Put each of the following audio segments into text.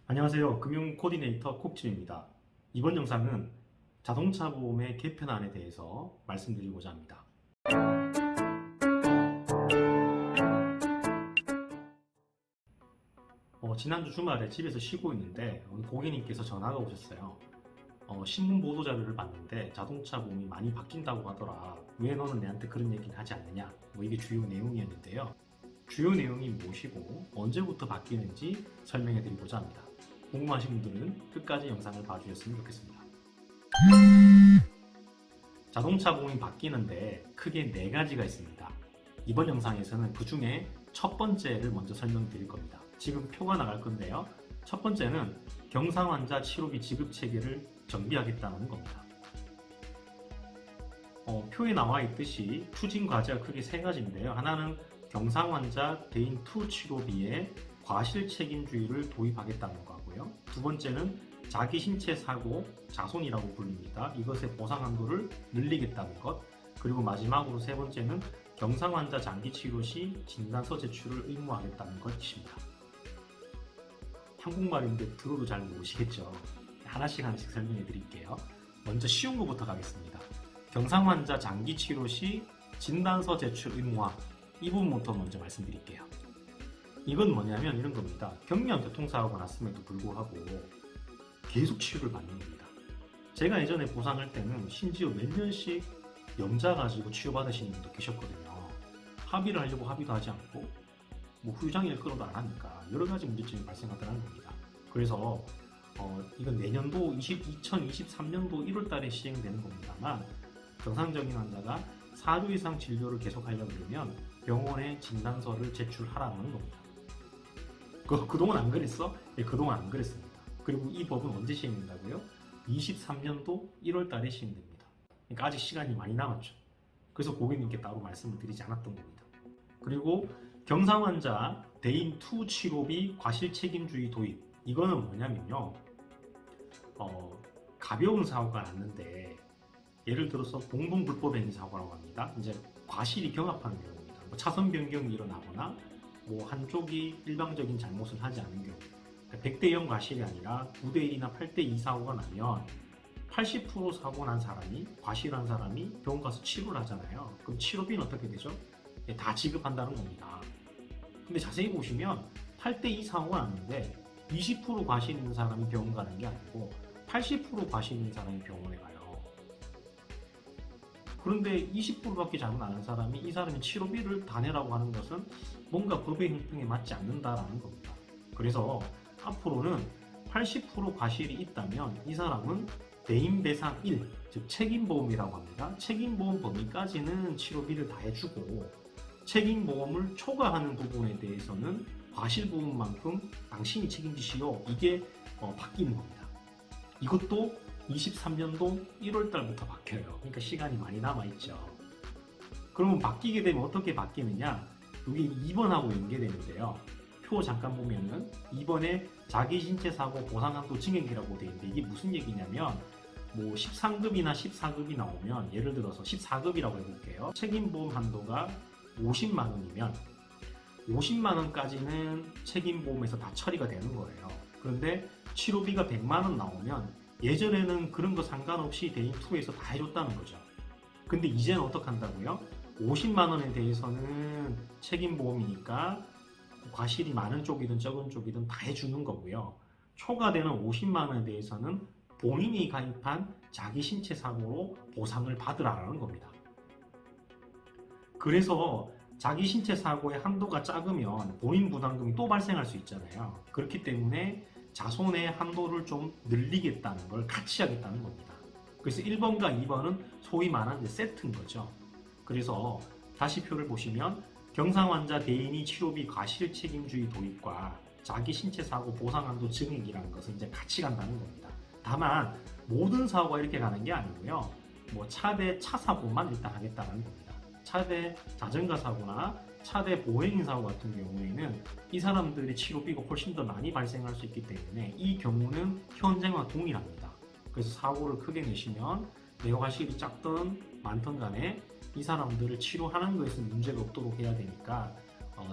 안녕하세요. 금융 코디네이터 콕진입니다. 이번 영상은 자동차 보험의 개편안에 대해서 말씀드리고자 합니다. 지난주 주말에 집에서 쉬고 있는데 고객님께서 전화가 오셨어요. 신문 보도 자료를 봤는데 자동차 보험이 많이 바뀐다고 하더라. 왜 너는 내한테 그런 얘기는 하지 않느냐? 이게 주요 내용이었는데요. 주요 내용이 무엇이고 언제부터 바뀌는지 설명해 드리고자 합니다. 궁금하신 분들은 끝까지 영상을 봐주셨으면 좋겠습니다. 자동차 보험이 바뀌는데 크게 4가지가 있습니다. 이번 영상에서는 그 중에 첫 번째를 먼저 설명드릴 겁니다. 지금 표가 나갈 건데요. 첫 번째는 경상환자 치료비 지급 체계를 정비하겠다는 겁니다. 표에 나와 있듯이 추진 과제가 크게 3가지인데요. 하나는 경상환자 대인2 치료비에 과실 책임주의를 도입하겠다는 거고요. 두 번째는 자기 신체 사고 자손이라고 불립니다. 이것의 보상 한도를 늘리겠다는 것. 그리고 마지막으로 세 번째는 경상환자 장기 치료 시 진단서 제출을 의무화하겠다는 것입니다. 한국말인데 들어도 잘 모르시겠죠? 하나씩 설명해 드릴게요. 먼저 쉬운 것부터 가겠습니다. 경상환자 장기 치료 시 진단서 제출 의무화, 이 부분부터 먼저 말씀드릴게요. 이건 뭐냐면 이런 겁니다. 경미한 교통사고가 났음에도 불구하고 계속 치료를 받는 겁니다. 제가 예전에 보상할 때는 심지어 몇 년씩 염자 가지고 치료받으시는 분도 계셨거든요. 합의를 하려고 합의도 하지 않고 후유장애를 끌어도 안 하니까 여러 가지 문제점이 발생하더라는 겁니다. 그래서 이건 내년도 2023년도 1월 달에 시행되는 겁니다만 정상적인 환자가 4주 이상 진료를 계속하려고 그러면 병원에 진단서를 제출하라는 겁니다. 그동안 안 그랬어? 네, 그동안 안 그랬습니다. 그리고 이 법은 언제 시행된다고요? 23년도 1월 달에 시행됩니다. 그러니까 아직 시간이 많이 남았죠. 그래서 고객님께 따로 말씀을 드리지 않았던 겁니다. 그리고 경상환자 대인2 치료비 과실 책임주의 도입. 이거는 뭐냐면요. 가벼운 사고가 났는데 예를 들어서 공동불법행위 사고라고 합니다. 이제 과실이 경합하는 경우입니다. 차선 변경이 일어나거나 한쪽이 일방적인 잘못을 하지 않은 경우, 100대 0 과실이 아니라 9대 1이나 8대 2 사고가 나면 80% 사고 난 사람이, 과실한 사람이 병원 가서 치료를 하잖아요. 그럼 치료비는 어떻게 되죠? 다 지급한다는 겁니다. 근데 자세히 보시면 8대 2 사고가 났는데 20% 과실 있는 사람이 병원 가는 게 아니고 80% 과실 있는 사람이 병원에 가요. 그런데 20%밖에 잘못 안 한 사람이 이 사람이 치료비를 다 내라고 하는 것은 뭔가 법의 형평에 맞지 않는다라는 겁니다. 그래서 앞으로는 80% 과실이 있다면 이 사람은 대인배상 1, 즉 책임보험이라고 합니다. 책임보험 범위까지는 치료비를 다 해주고 책임보험을 초과하는 부분에 대해서는 과실부분만큼 당신이 책임지시오. 이게 바뀌는 겁니다. 이것도 23년도 1월 달부터 바뀌어요. 그러니까 시간이 많이 남아있죠. 그러면 바뀌게 되면 어떻게 바뀌느냐? 여기 2번하고 연계되는데요. 표 잠깐 보면은 2번에 자기 신체 사고 보상한도 증액이라고 되어 있는데 이게 무슨 얘기냐면 13급이나 14급이 나오면 예를 들어서 14급이라고 해볼게요. 책임보험 한도가 50만 원이면 50만 원까지는 책임보험에서 다 처리가 되는 거예요. 그런데 치료비가 100만 원 나오면 예전에는 그런 거 상관없이 대인2에서 다 해줬다는 거죠. 근데 이제는 어떻게 한다고요? 50만 원에 대해서는 책임보험이니까 과실이 많은 쪽이든 적은 쪽이든 다 해주는 거고요. 초과되는 50만 원에 대해서는 본인이 가입한 자기 신체 사고로 보상을 받으라는 겁니다. 그래서 자기 신체 사고의 한도가 작으면 본인 부담금이 또 발생할 수 있잖아요. 그렇기 때문에 자손의 한도를 좀 늘리겠다는 걸 같이 하겠다는 겁니다. 그래서 1번과 2번은 소위 말하는 세트인 거죠. 그래서 다시 표를 보시면 경상환자 대인이 치료비 과실 책임주의 도입과 자기 신체 사고 보상 한도 증액이라는 것은 이제 같이 간다는 겁니다. 다만 모든 사고가 이렇게 가는 게 아니고요. 차대 차 사고만 일단 하겠다는 겁니다. 차대 자전거 사고나 차대 보행인 사고 같은 경우에는 이 사람들의 치료비가 훨씬 더 많이 발생할 수 있기 때문에 이 경우는 현재와 동일합니다. 그래서 사고를 크게 내시면 뇌과실이 작든 많든 간에 이 사람들을 치료하는 것에서 문제가 없도록 해야 되니까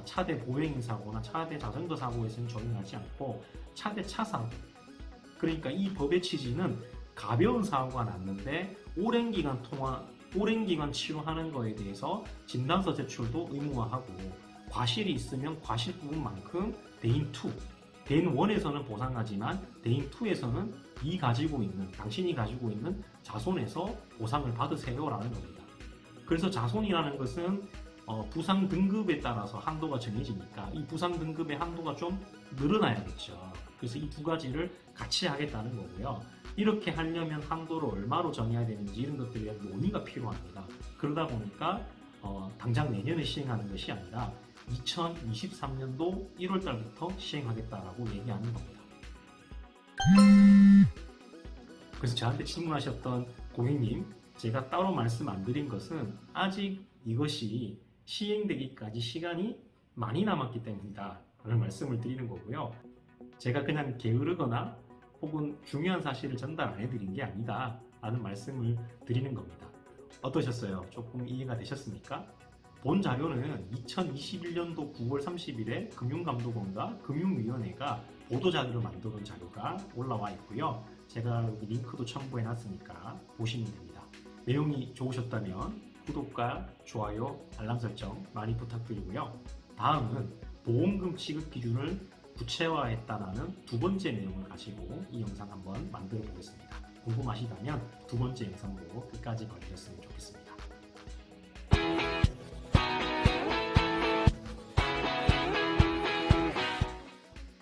차대 보행인 사고나 차대 자전거 사고에서는 적용하지 않고 차대 차 사고, 그러니까 이 법의 취지는 가벼운 사고가 났는데 오랜 기간 치료하는 거에 대해서 진단서 제출도 의무화하고, 과실이 있으면 과실 부분만큼 대인 2, 대인 1에서는 보상하지만 대인 2에서는 당신이 가지고 있는 자손에서 보상을 받으세요라는 겁니다. 그래서 자손이라는 것은 부상 등급에 따라서 한도가 정해지니까 이 부상 등급의 한도가 좀 늘어나야겠죠. 그래서 이 두 가지를 같이 하겠다는 거고요. 이렇게 하려면 한도를 얼마로 정해야 되는지 이런 것들에 대한 논의가 필요합니다. 그러다 보니까 당장 내년에 시행하는 것이 아니라 2023년도 1월 달부터 시행하겠다라고 얘기하는 겁니다. 그래서 저한테 질문하셨던 고객님, 제가 따로 말씀 안 드린 것은 아직 이것이 시행되기까지 시간이 많이 남았기 때문이다 라는 말씀을 드리는 거고요. 제가 그냥 게으르거나 혹은 중요한 사실을 전달 안 해드린 게 아니다 라는 말씀을 드리는 겁니다. 어떠셨어요? 조금 이해가 되셨습니까? 본 자료는 2021년도 9월 30일에 금융감독원과 금융위원회가 보도자료를 만들어 온 자료가 올라와 있고요. 제가 여기 링크도 첨부해 놨으니까 보시면 됩니다. 내용이 좋으셨다면 구독과 좋아요, 알람 설정 많이 부탁드리고요. 다음은 보험금 지급 기준을 구체화했다라는 두 번째 내용을 가지고 이 영상 한번 만들어 보겠습니다. 궁금하시다면 두 번째 영상도 끝까지 봐주셨으면 좋겠습니다.